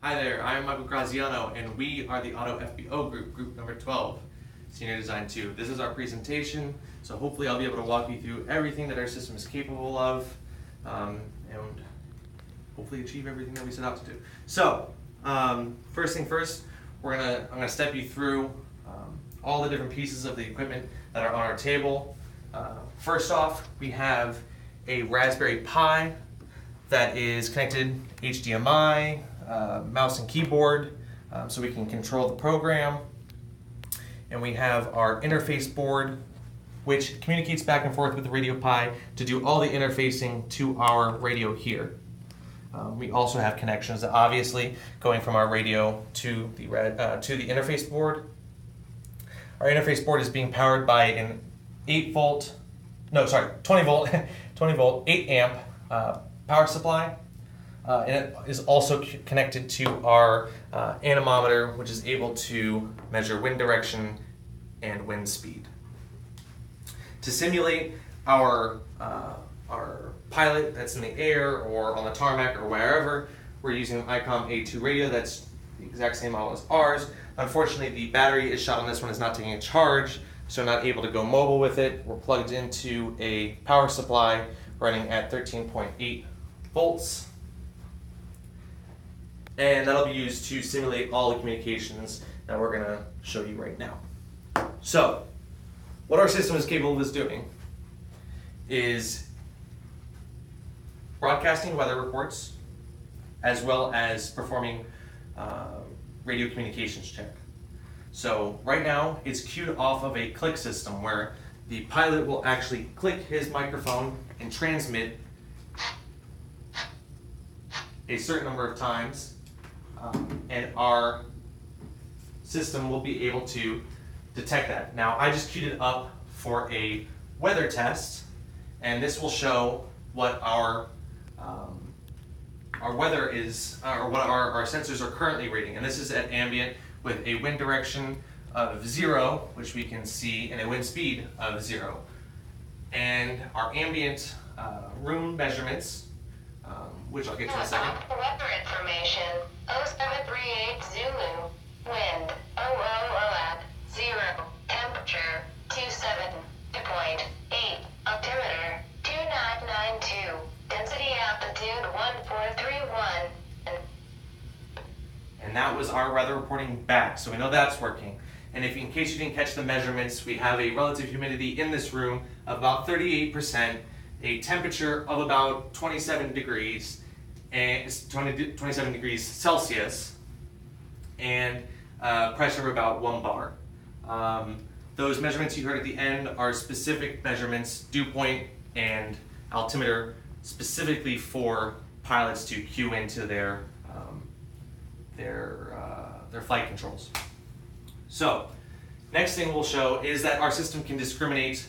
Hi there, I'm Michael Graziano, and we are the Auto FBO group, group number 12, Senior Design 2. This is our presentation, so hopefully I'll be able to walk you through everything that our system is capable of, and hopefully achieve everything that we set out to do. So, first thing first, I'm gonna step you through all the different pieces of the equipment that are on our table. First off, we have a Raspberry Pi that is connected HDMI, mouse and keyboard, so we can control the program. And we have our interface board, which communicates back and forth with the Radio Pi to do all the interfacing to our radio here. We also have connections, obviously, going from our radio to the interface board. Our interface board is being powered by an 20 volt, 8 amp power supply. And it is also connected to our anemometer, which is able to measure wind direction and wind speed. To simulate our pilot that's in the air or on the tarmac or wherever, we're using an ICOM A2 radio that's the exact same model as ours. Unfortunately, the battery is shot on this one, is not taking a charge, so not able to go mobile with it. We're plugged into a power supply running at 13.8 volts. And that'll be used to simulate all the communications that we're going to show you right now. So, what our system is capable of doing is broadcasting weather reports, as well as performing radio communications check. So right now, it's cued off of a click system where the pilot will actually click his microphone and transmit a certain number of times. And our system will be able to detect that. Now, I just queued it up for a weather test, and this will show what our weather is, or what our sensors are currently reading. And this is at ambient with a wind direction of 0, which we can see, and a wind speed of 0. And our ambient room measurements, which I'll get to in a second. Weather information, 0738 Zulu, wind, 000 0, temperature, 27.8, altimeter, 2992, density altitude, 1431. And that was our weather reporting back, so we know that's working. And if, in case you didn't catch the measurements, we have a relative humidity in this room of about 38%, a temperature of about 27 degrees, and 27 degrees Celsius, and pressure of about 1 bar. Those measurements you heard at the end are specific measurements, dew point and altimeter, specifically for pilots to cue into their flight controls. So, next thing we'll show is that our system can discriminate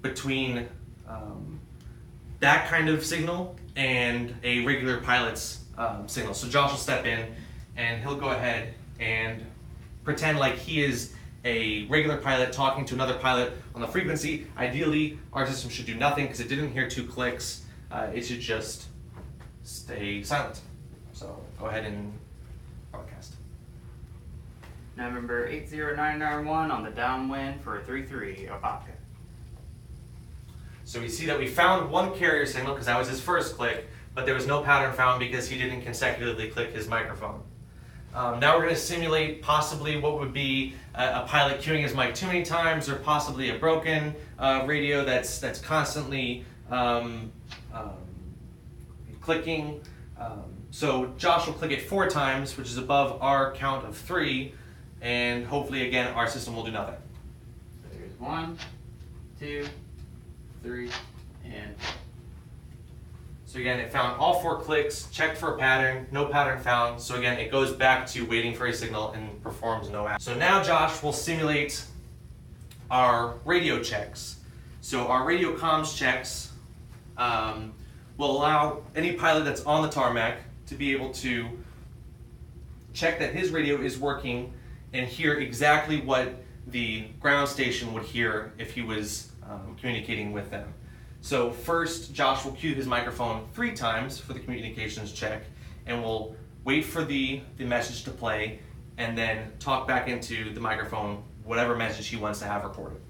between that kind of signal and a regular pilot's signal. So Josh will step in and he'll go ahead and pretend like he is a regular pilot talking to another pilot on the frequency. Ideally, our system should do nothing because it didn't hear 2 clicks. It should just stay silent. So go ahead and broadcast. November 80991 on the downwind for 33 Apopka. So we see that we found one carrier signal because that was his first click, but there was no pattern found because he didn't consecutively click his microphone. Now we're going to simulate possibly what would be a pilot queuing his mic too many times, or possibly a broken radio that's constantly clicking. So Josh will click it 4 times, which is above our count of 3, and hopefully again our system will do nothing. So here's 1, 2, 3, and so again, it found all 4 clicks, checked for a pattern, no pattern found. So again, it goes back to waiting for a signal and performs no action. So now Josh will simulate our radio checks. So our radio comms checks will allow any pilot that's on the tarmac to be able to check that his radio is working and hear exactly what the ground station would hear if he was communicating with them. So first, Josh will cue his microphone 3 times for the communications check, and will wait for the message to play, and then talk back into the microphone whatever message he wants to have recorded.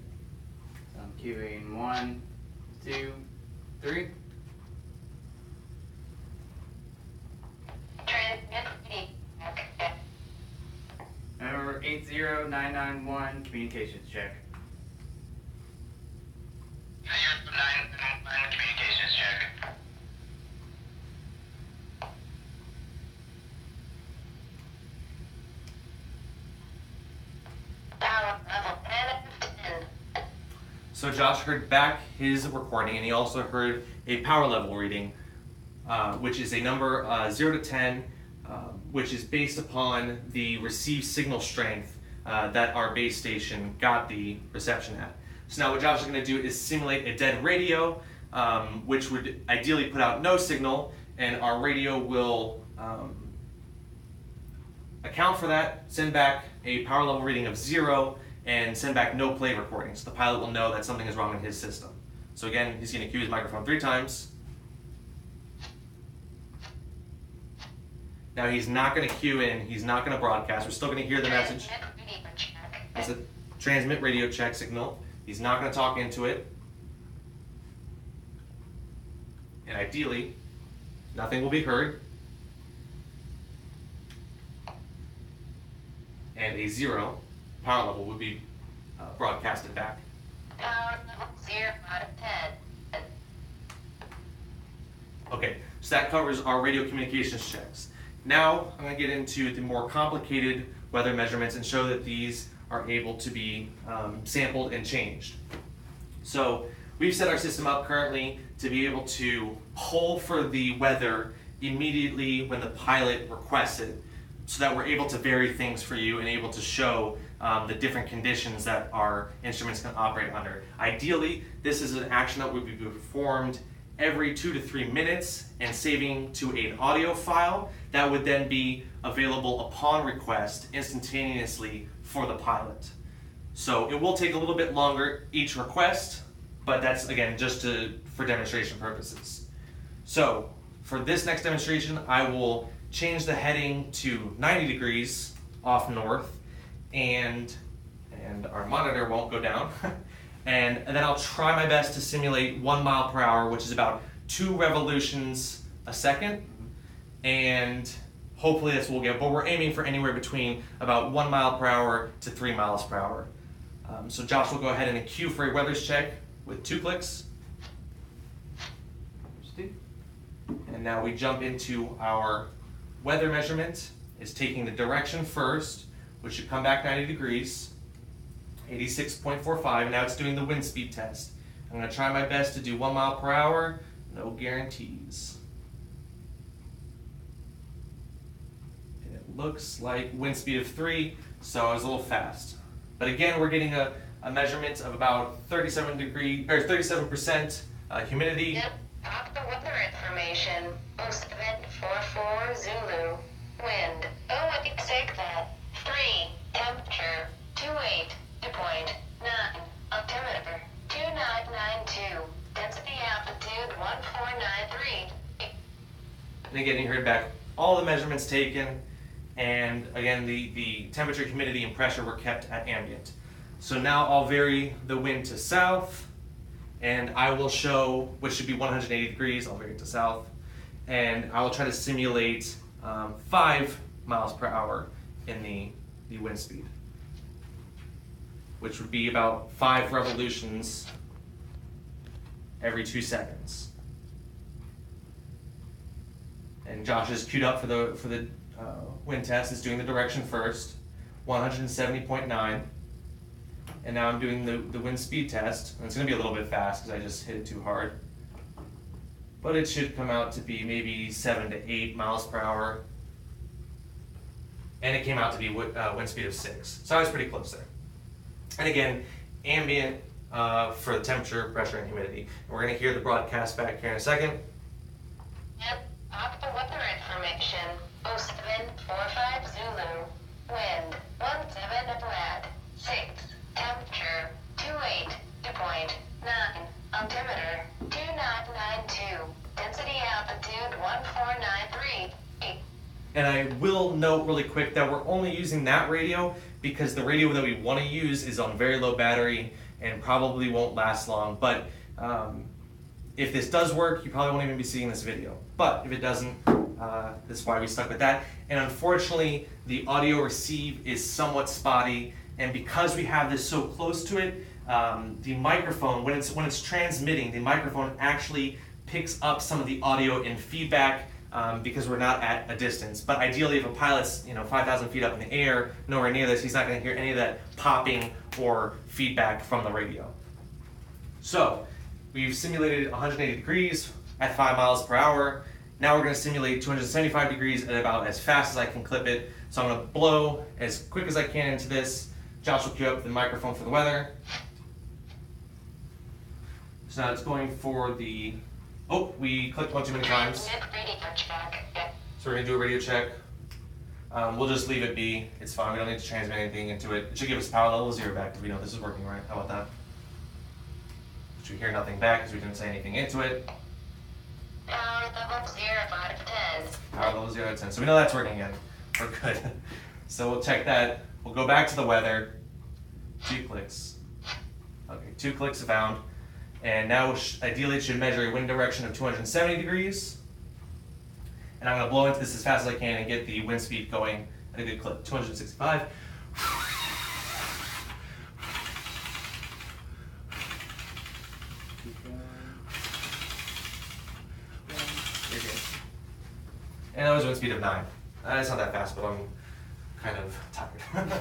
So I'm queuing 1, 2, 3. Transmit feedback. Number 80991, communications check. Communications check. Power level 10 of 10. So Josh heard back his recording, and he also heard a power level reading, which is a number 0 to 10, which is based upon the received signal strength that our base station got the reception at. So now what Josh is going to do is simulate a dead radio, which would ideally put out no signal, and our radio will account for that, send back a power level reading of 0, and send back no play recording. So the pilot will know that something is wrong in his system. So again, he's going to cue his microphone 3 times. Now he's not going to cue in, he's not going to broadcast. We're still going to hear the message. It's a transmit radio check signal. He's not going to talk into it. And ideally, nothing will be heard. And a 0 power level would be broadcasted back. Power level 0 out of 10. Okay, so that covers our radio communications checks. Now I'm going to get into the more complicated weather measurements and show that these are able to be sampled and changed. So we've set our system up currently to be able to poll for the weather immediately when the pilot requests it, so that we're able to vary things for you and able to show the different conditions that our instruments can operate under. Ideally, this is an action that would be performed every 2 to 3 minutes and saving to an audio file that would then be available upon request instantaneously for the pilot. So it will take a little bit longer each request, but that's again just for demonstration purposes. So for this next demonstration, I will change the heading to 90 degrees off north, and our monitor won't go down. and then I'll try my best to simulate 1 mile per hour, which is about 2 revolutions a second, and hopefully that's what we'll get, but we're aiming for anywhere between about 1 mile per hour to 3 miles per hour. So Josh will go ahead and cue for a weathers check with 2 clicks. And now we jump into our weather measurement. Is taking the direction first, which should come back 90 degrees, 86.45, and now it's doing the wind speed test. I'm going to try my best to do 1 mile per hour, no guarantees. And it looks like wind speed of 3, so I was a little fast. But again, we're getting a measurement of about 37% humidity. Yep. Pop the weather information. 0744 Zulu. Wind 086 at 3. Temperature 28. Dew point 9. Altimeter 2992. Density altitude 1493. And again, you heard back all the measurements taken, and again, the temperature, humidity, and pressure were kept at ambient. So now I'll vary the wind to south, and I will show, which should be 180 degrees, I'll vary it to south, and I will try to simulate 5 miles per hour in the wind speed, which would be about 5 revolutions every 2 seconds. And Josh is queued up for the wind test. Is doing the direction first, 170.9. And now I'm doing the wind speed test. And it's going to be a little bit fast because I just hit it too hard. But it should come out to be maybe 7 to 8 miles per hour. And it came out to be wind speed of 6. So I was pretty close there. And again, ambient for the temperature, pressure, and humidity. And we're going to hear the broadcast back here in a second. Yep. Pop the weather information. 0745 Zulu. Wind 17 at flat. 6. Temperature 28. Dew point 9. Altimeter 2992. Density altitude 1493. And I will note really quick that we're only using that radio because the radio that we want to use is on very low battery and probably won't last long. But if this does work, you probably won't even be seeing this video. But if it doesn't, that's why we stuck with that. And unfortunately, the audio receive is somewhat spotty. And because we have this so close to it, the microphone, when it's transmitting, the microphone actually picks up some of the audio in feedback because we're not at a distance. But ideally, if a pilot's 5,000 feet up in the air, nowhere near this, he's not going to hear any of that popping or feedback from the radio. So we've simulated 180 degrees at 5 miles per hour. Now we're going to simulate 275 degrees at about as fast as I can clip it. So I'm going to blow as quick as I can into this. Josh will cue up the microphone for the weather. So now it's going for the, oh, we clicked one too many times. So we're going to do a radio check. We'll just leave it be. It's fine. We don't need to transmit anything into it. It should give us power level 0 back because we know this is working right. How about that? Should we hear nothing back because we didn't say anything into it? Power level 0 out of 10. Power level 0 out of 10. So we know that's working again. We're good. So we'll check that. We'll go back to the weather. 2 clicks. Okay, 2 clicks found. And now ideally it should measure a wind direction of 270 degrees. And I'm going to blow into this as fast as I can and get the wind speed going at a good clip. 265. And that was a wind speed of 9. It's not that fast, but I'm kind of tired.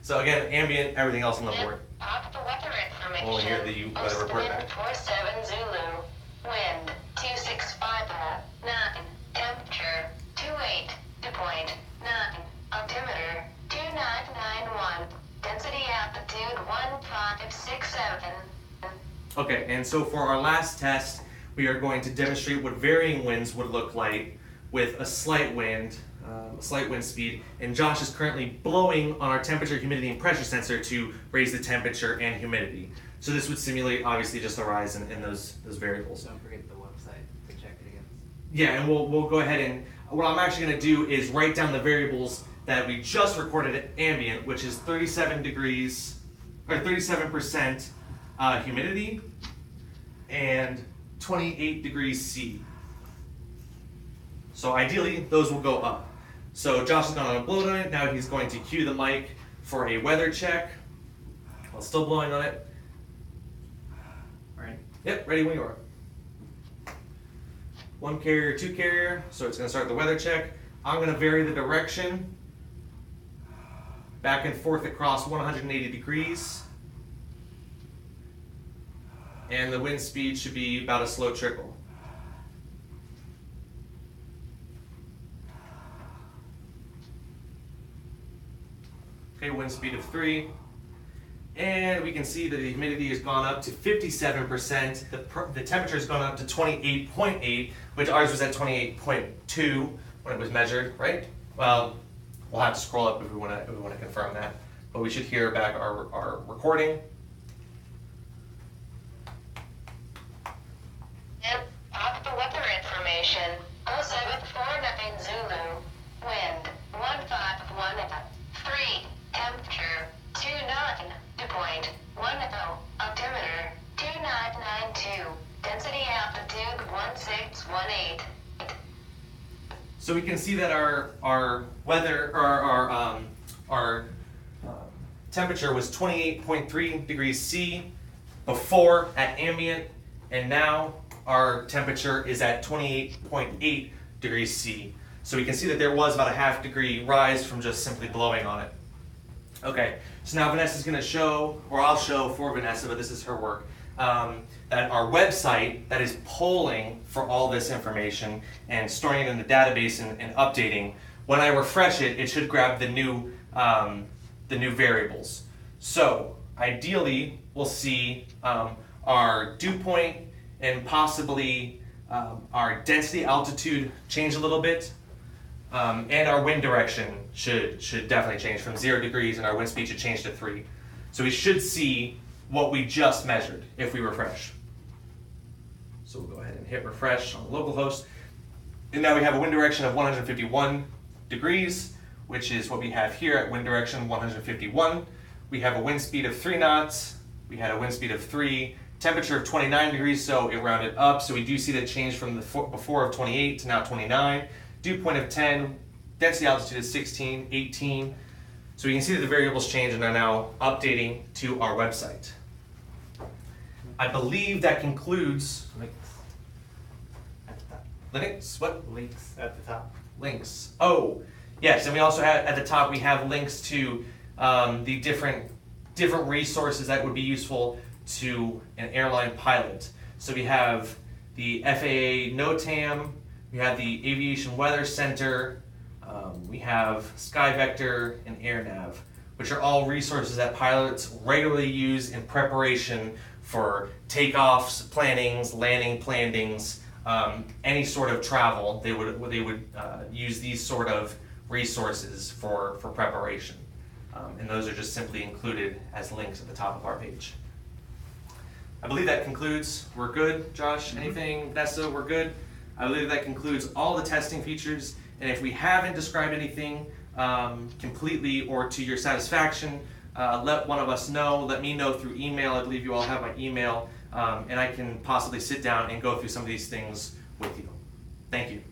So again, ambient, everything else on the board. Pop the weather information. We'll hear the weather report back. 47 Zulu. Wind 265 knot. 9. Temperature 28. Dew point 9. Altimeter 2991. Density altitude 1567. Okay, and so for our last test, we are going to demonstrate what varying winds would look like with a slight wind speed, and Josh is currently blowing on our temperature, humidity, and pressure sensor to raise the temperature and humidity. So this would simulate, obviously, just a rise in those variables. Don't forget the website to check it against. Yeah, and we'll go ahead and what I'm actually going to do is write down the variables that we just recorded at ambient, which is 37 degrees or 37% humidity and 28 degrees C. So ideally, those will go up. So Josh is going to blow on it. Now he's going to cue the mic for a weather check while still blowing on it. Ready? Yep, ready when you are. 1 carrier, 2 carrier. So it's going to start the weather check. I'm going to vary the direction back and forth across 180 degrees. And the wind speed should be about a slow trickle. Okay, wind speed of 3. And we can see that the humidity has gone up to 57%. The temperature has gone up to 28.8, which ours was at 28.2 when it was measured, right? Well, we'll have to scroll up if we want to confirm that. But we should hear back our recording. Yep, pop the weather information. 0749 Zulu. Wind 151. 3. Temperature 29. Dew point 10. Altimeter 2992. Density altitude 1618. So we can see that our weather or our temperature was 28.3 degrees C before at ambient, and now our temperature is at 28.8 degrees C. So we can see that there was about a ½ degree rise from just simply blowing on it. Okay, so now Vanessa's going to show, or I'll show for Vanessa, but this is her work, that our website that is polling for all this information and storing it in the database and updating, when I refresh it, it should grab the new variables. So ideally, we'll see our dew point and possibly our density altitude change a little bit. And our wind direction should definitely change from 0 degrees, and our wind speed should change to 3. So we should see what we just measured if we refresh. So we'll go ahead and hit refresh on the local host. And now we have a wind direction of 151 degrees, which is what we have here at wind direction 151. We have a wind speed of 3 knots. We had a wind speed of 3, temperature of 29 degrees, so it rounded up. So we do see the change from the before of 28 to now 29. Dew point of 10, density altitude is 16, 18. So we can see that the variables change and are now updating to our website. I believe that concludes links. What? Links at the top. Links. Oh, yes, and we also have at the top we have links to the different resources that would be useful to an airline pilot. So we have the FAA NOTAM, we have the Aviation Weather Center, we have SkyVector and AirNav, which are all resources that pilots regularly use in preparation for takeoffs, plannings, landing plannings, any sort of travel. They would use these sort of resources for preparation. And those are just simply included as links at the top of our page. I believe that concludes. We're good, Josh? Anything? Vanessa, we're good? I believe that concludes all the testing features. And if we haven't described anything completely or to your satisfaction, let one of us know. Let me know through email. I believe you all have my email. And I can possibly sit down and go through some of these things with you. Thank you.